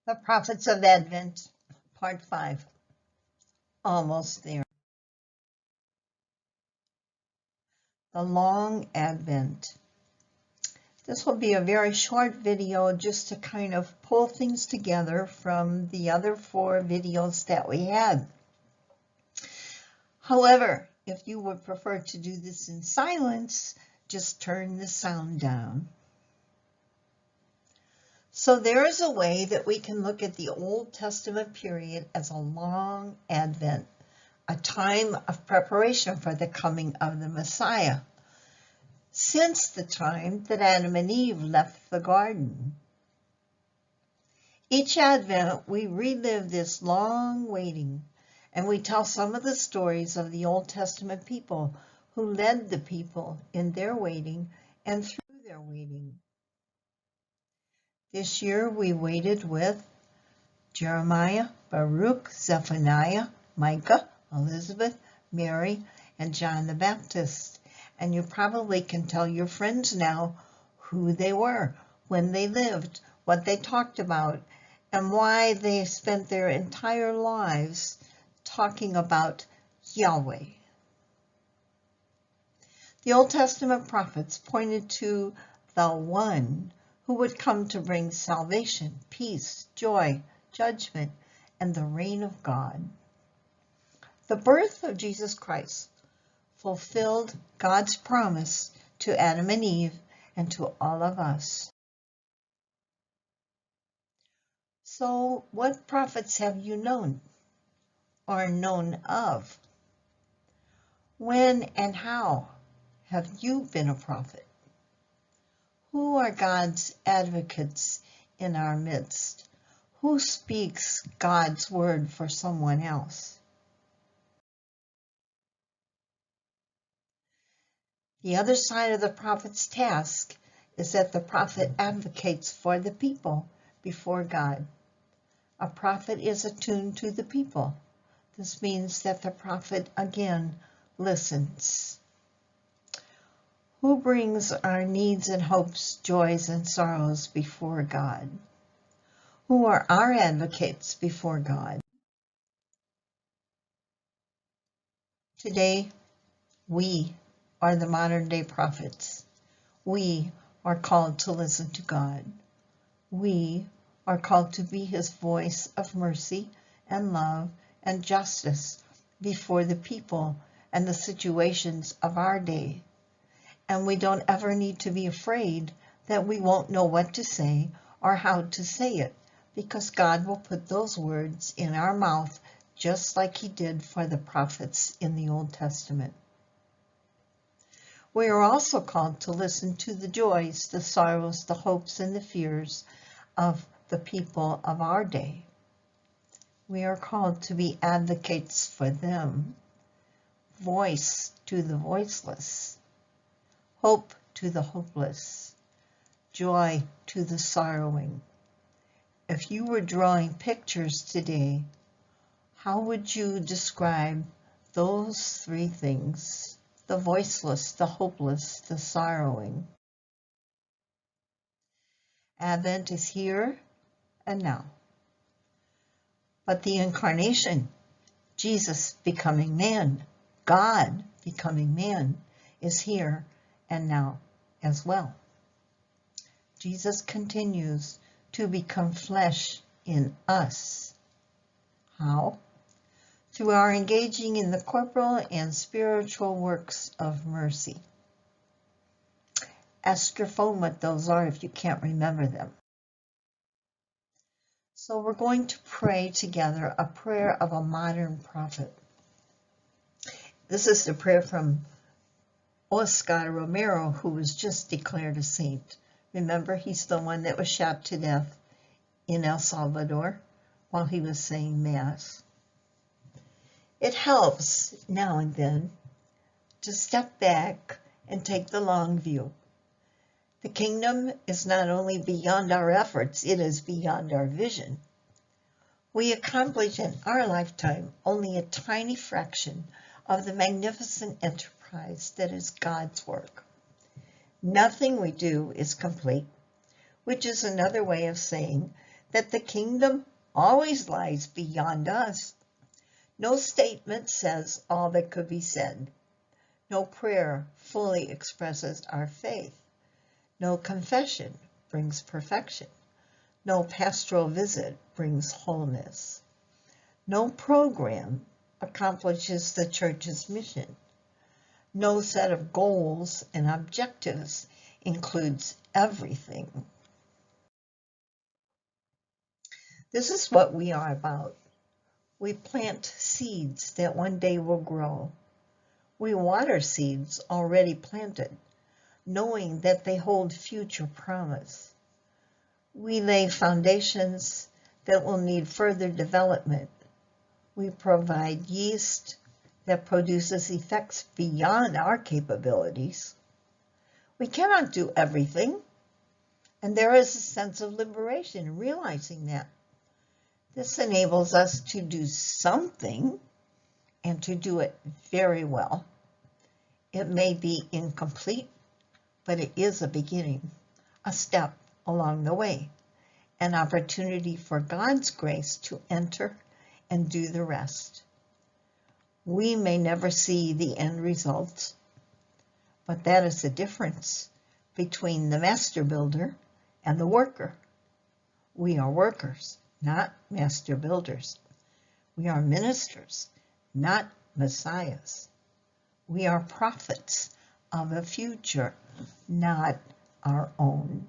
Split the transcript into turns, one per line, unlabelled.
The Prophets of Advent, Part 5. Almost there. The Long Advent. This will be a very short video just to kind of pull things together from the other 4 videos that we had. However, if you would prefer to do this in silence, just turn the sound down. So there is a way that we can look at the Old Testament period as a long Advent, a time of preparation for the coming of the Messiah, since the time that Adam and Eve left the garden. Each Advent, we relive this long waiting, and we tell some of the stories of the Old Testament people who led the people in their waiting and through their waiting. This year we waited with Jeremiah, Baruch, Zephaniah, Micah, Elizabeth, Mary, and John the Baptist. And you probably can tell your friends now who they were, when they lived, what they talked about, and why they spent their entire lives talking about Yahweh. The Old Testament prophets pointed to the one who would come to bring salvation, peace, joy, judgment, and the reign of God. The birth of Jesus Christ fulfilled God's promise to Adam and Eve and to all of us. So, what prophets have you known or known of? When and how have you been a prophet? Who are God's advocates in our midst? Who speaks God's word for someone else? The other side of the prophet's task is that the prophet advocates for the people before God. A prophet is attuned to the people. This means that the prophet again listens. Who brings our needs and hopes, joys and sorrows before God? Who are our advocates before God? Today, we are the modern day prophets. We are called to listen to God. We are called to be his voice of mercy and love and justice before the people and the situations of our day. And we don't ever need to be afraid that we won't know what to say or how to say it, because God will put those words in our mouth just like he did for the prophets in the Old Testament. We are also called to listen to the joys, the sorrows, the hopes, and the fears of the people of our day. We are called to be advocates for them, voice to the voiceless, hope to the hopeless, joy to the sorrowing. If you were drawing pictures today, how would you describe those 3 things? The voiceless, the hopeless, the sorrowing. Advent is here and now. But the Incarnation, Jesus becoming man, God becoming man, is here and now as well. Jesus continues to become flesh in us. How? Through our engaging in the corporal and spiritual works of mercy. Ask your phone what those are if you can't remember them. So we're going to pray together a prayer of a modern prophet. This is the prayer from Oscar Romero, who was just declared a saint. Remember, he's the one that was shot to death in El Salvador while he was saying Mass. It helps now and then to step back and take the long view. The kingdom is not only beyond our efforts, it is beyond our vision. We accomplish in our lifetime only a tiny fraction of the magnificent enterprise that is God's work. Nothing we do is complete, which is another way of saying that the kingdom always lies beyond us. No statement says all that could be said. No prayer fully expresses our faith. No confession brings perfection. No pastoral visit brings wholeness. No program accomplishes the church's mission. No set of goals and objectives includes everything. This is what we are about. We plant seeds that one day will grow. We water seeds already planted, knowing that they hold future promise. We lay foundations that will need further development. We provide yeast that produces effects beyond our capabilities. We cannot do everything, and there is a sense of liberation in realizing that. This enables us to do something and to do it very well. It may be incomplete, but it is a beginning, a step along the way, an opportunity for God's grace to enter and do the rest. We may never see the end results, but that is the difference between the master builder and the worker. We are workers, not master builders. We are ministers, not messiahs. We are prophets of a future, not our own.